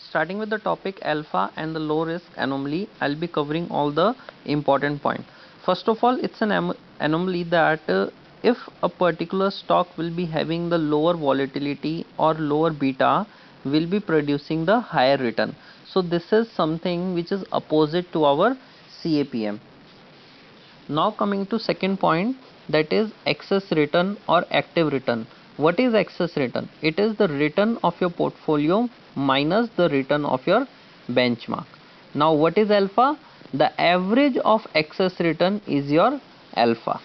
starting with the topic alpha and the low risk anomaly, I'll be covering all the important points. First of all, it's an anomaly that if a particular stock will be having the lower volatility or lower beta, will be producing the higher return. So this is something which is opposite to our CAPM. Now coming to second point, that is excess return or active return. What is excess return? It is the return of your portfolio minus the return of your benchmark. Now what is alpha? The average of excess return is your alpha.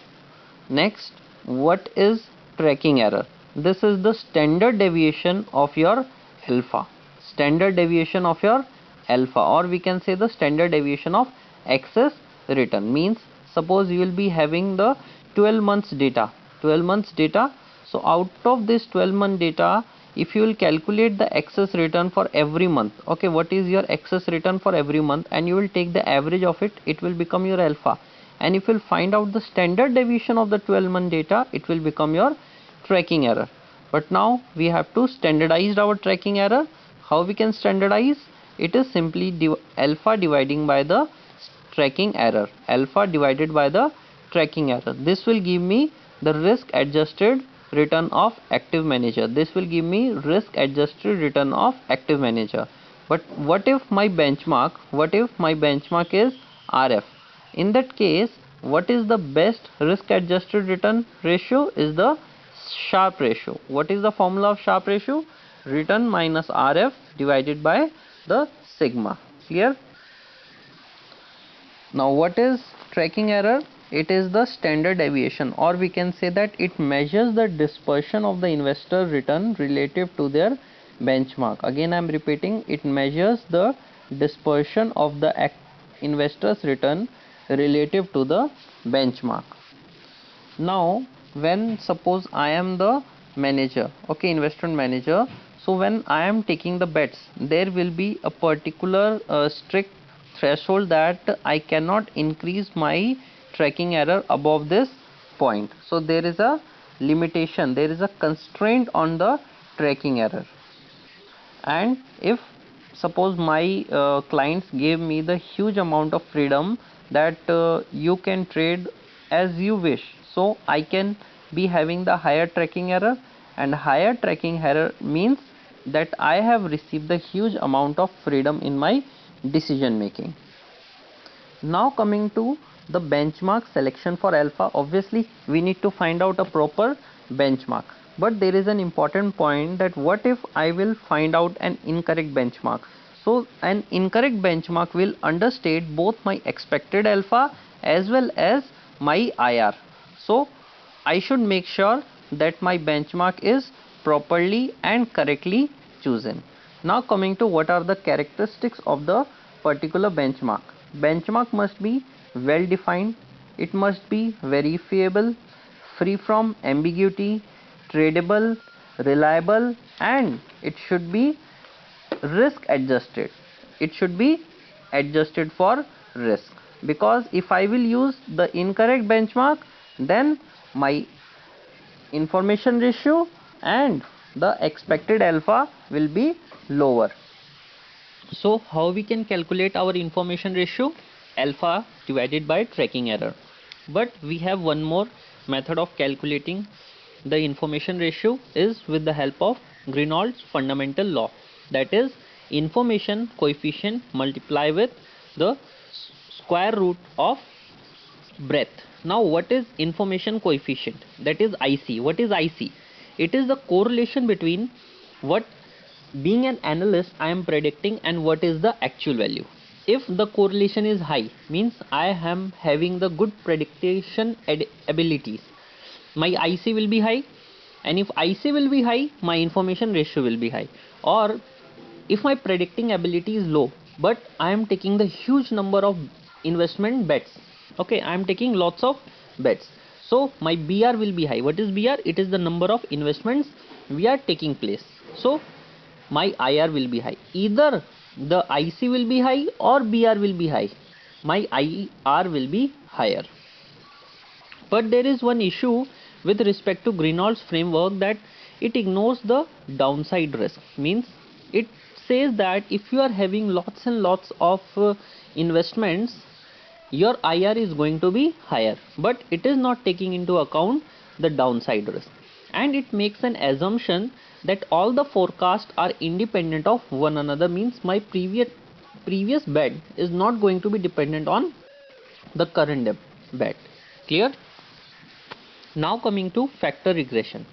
Next, what is tracking error? This is the standard deviation of your alpha. Standard deviation of your alpha, or we can say the standard deviation of excess return. Means suppose you will be having the 12 months data. So out of this 12-month data, if you will calculate the excess return for every month, okay, what is your excess return for every month, and you will take the average of it, it will become your alpha. And if you will find out the standard deviation of the 12-month data, it will become your tracking error. But now we have to standardize our tracking error. How we can standardize? It is simply alpha dividing by the tracking error. Alpha divided by the tracking error. This will give me the risk adjusted return of active manager. This will give me risk adjusted return of active manager. But what if my benchmark is RF? In that case, what is the best risk adjusted return ratio? Is the Sharpe ratio. What is the formula of Sharpe ratio? Return minus RF divided by the sigma. Clear? Now what is tracking error? It is the standard deviation, or we can say that it measures the dispersion of the investor return relative to their benchmark. Again I am repeating, it measures the dispersion of the investor's return relative to the benchmark. Now when suppose I am the manager, okay, investment manager, so when I am taking the bets, there will be a particular strict threshold that I cannot increase my tracking error above this point. So there is a limitation, there is a constraint on the tracking error. And if suppose my clients gave me the huge amount of freedom that you can trade as you wish, so I can be having the higher tracking error, and higher tracking error means that I have received the huge amount of freedom in my decision making. Now coming to the benchmark selection for alpha, obviously we need to find out a proper benchmark. But there is an important point, that what if I will find out an incorrect benchmark? So an incorrect benchmark will understate both my expected alpha as well as my IR. So I should make sure that my benchmark is properly and correctly chosen. Now coming to what are the characteristics of the particular benchmark. Benchmark must be well defined, it must be verifiable, free from ambiguity, tradable, reliable, and it should be risk adjusted. It should be adjusted for risk, because if I will use the incorrect benchmark, then my information ratio and the expected alpha will be lower. So how we can calculate our information ratio? Alpha divided by tracking error. But we have one more method of calculating the information ratio, is with the help of Greenwald's fundamental law, that is information coefficient multiply with the square root of breadth. Now what is information coefficient? That is IC. What is IC? It is the correlation between what, being an analyst, I am predicting and what is the actual value. If the correlation is high, means I am having the good prediction abilities, my IC will be high, and if IC will be high, my information ratio will be high. Or if my predicting ability is low, but I am taking the huge number of investment bets, okay, I am taking lots of bets, so my BR will be high. What is BR? It is the number of investments we are taking place. So my IR will be high. Either the IC will be high or BR will be high. My IR will be higher. But there is one issue with respect to Greenwald's framework, that it ignores the downside risk. Means it says that if you are having lots and lots of investments, your IR is going to be higher, but it is not taking into account the downside risk, and it makes an assumption that all the forecasts are independent of one another, means my previous bet is not going to be dependent on the current bet. Clear? Now coming to factor regression.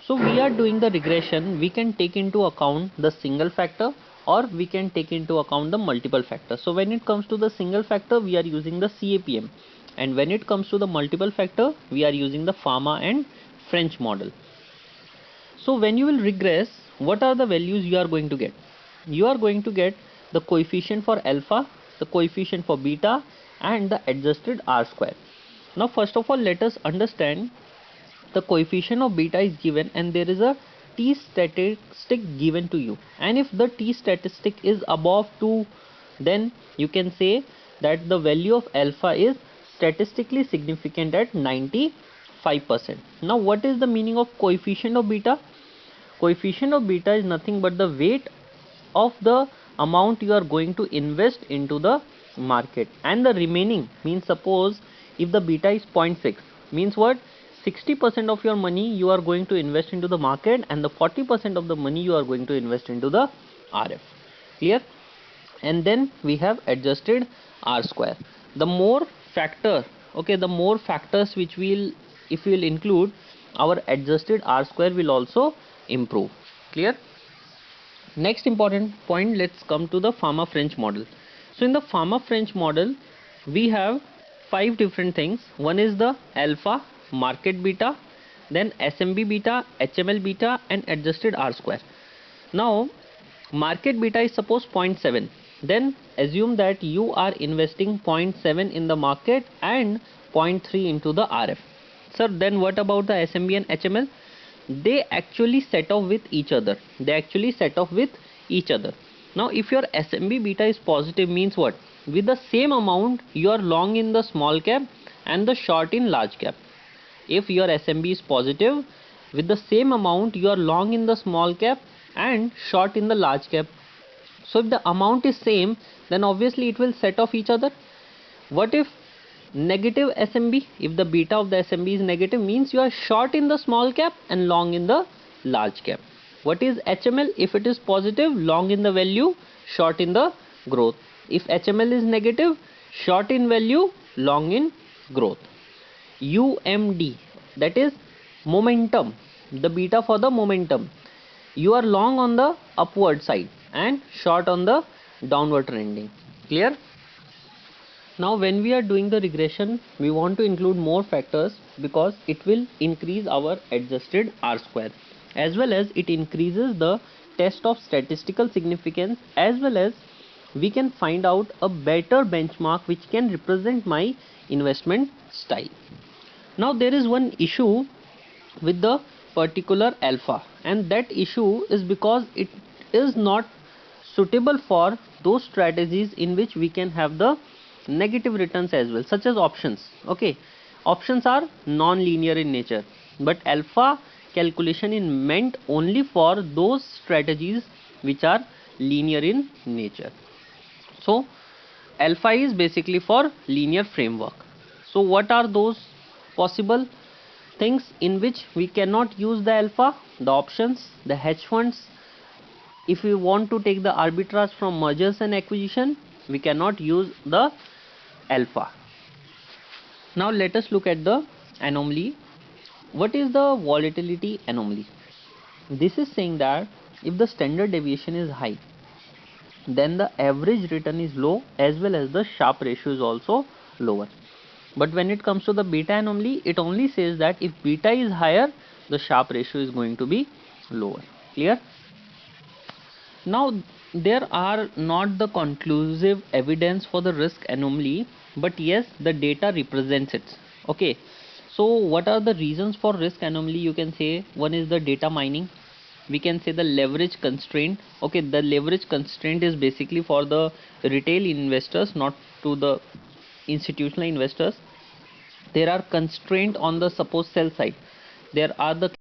So we are doing the regression, we can take into account the single factor or we can take into account the multiple factors. So when it comes to the single factor, we are using the CAPM, and when it comes to the multiple factor, we are using the Pharma and French model. So when you will regress, what are the values you are going to get? You are going to get the coefficient for alpha, the coefficient for beta, and the adjusted R square. Now first of all, let us understand the coefficient of beta is given and there is a t statistic given to you, and if the t statistic is above 2, then you can say that the value of alpha is statistically significant at 95%. Now what is the meaning of coefficient of beta? Coefficient of beta is nothing but the weight of the amount you are going to invest into the market, and the remaining means, suppose if the beta is 0.6, means what, 60% of your money you are going to invest into the market and the 40% of the money you are going to invest into the RF. Clear? And then we have adjusted R square. The more factor, okay, the more factors which will, if we will include, our adjusted R square will also improve. Clear? Next important point, let's come to the Pharma French model. So in the Pharma French model, we have 5 different things. One is the alpha, market beta, then SMB beta, HML beta, and adjusted R square. Now market beta is suppose 0.7, then assume that you are investing 0.7 in the market and 0.3 into the RF. Sir, then what about the SMB and HML? They actually set off with each other. Now if your SMB beta is positive, means what, with the same amount you are long in the small cap and the short in large cap. If your SMB is positive, with the same amount you are long in the small cap and short in the large cap. So if the amount is same, then obviously it will set off each other. What if negative SMB? If the beta of the SMB is negative, means you are short in the small cap and long in the large cap. What is HML? If it is positive, long in the value, short in the growth. If HML is negative, short in value, long in growth. UMD, that is momentum, the beta for the momentum. You are long on the upward side and short on the downward trending. Clear? Now when we are doing the regression, we want to include more factors because it will increase our adjusted R square, as well as it increases the test of statistical significance, as well as we can find out a better benchmark which can represent my investment style. Now there is one issue with the particular alpha, and that issue is because it is not suitable for those strategies in which we can have the negative returns as well, such as options. Okay, options are non-linear in nature, but alpha calculation is meant only for those strategies which are linear in nature. So alpha is basically for linear framework. So what are those possible things in which we cannot use the alpha? The options, the hedge funds. If we want to take the arbitrage from mergers and acquisition, we cannot use the alpha. Now let us look at the anomaly. What is the volatility anomaly? This is saying that if the standard deviation is high, then the average return is low, as well as the Sharpe ratio is also lower. But when it comes to the beta anomaly, it only says that if beta is higher, the Sharpe ratio is going to be lower. Clear? Now there are not the conclusive evidence for the risk anomaly, but yes, the data represents it. Okay, so what are the reasons for risk anomaly? You can say one is the data mining. We can say the leverage constraint. Okay, the leverage constraint is basically for the retail investors, not to the institutional investors. There are constraint on the suppose sell side. There are the